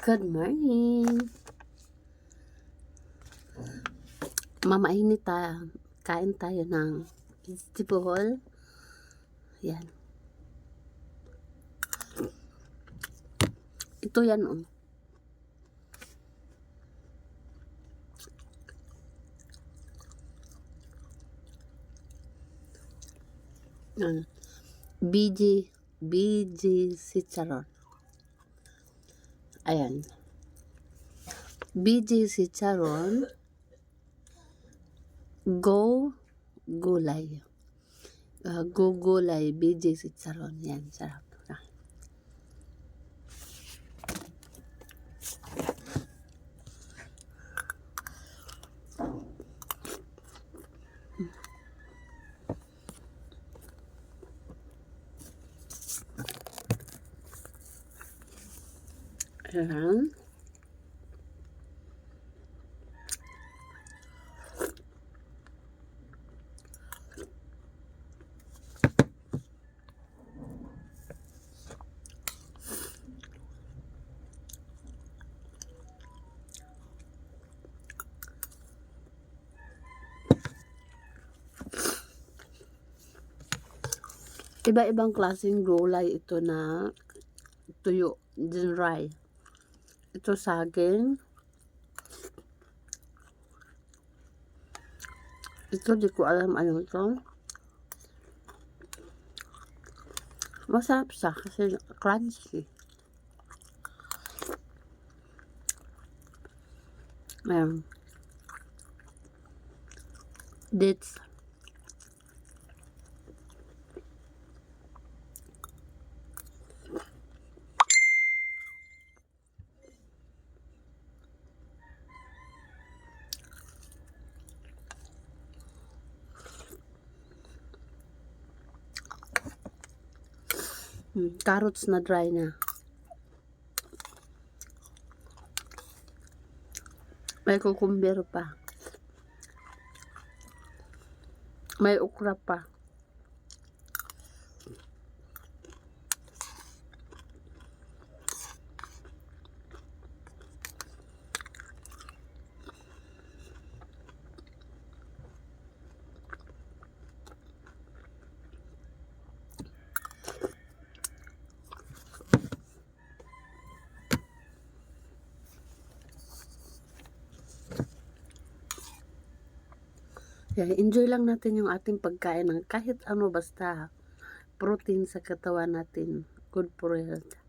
Good morning. Mamainit tayo. Kain tayo ng vegetable. Yan. Ito yan oh. BG Chicharon. Ayan. BG Chicharon. Gulay. Gulay. BG Chicharon. Yan. Sarap. Ayan. Iba-ibang klaseng gulay ito na tuyo, dry. Ito saging. Ito di ko alam ano ito. Masarap siya kasi crunchy. Ayan. Dates. Carrots na dry na. May cucumber pa. May okra pa. Kaya enjoy lang natin yung ating pagkain ng kahit ano basta protein sa katawan natin. Good for health.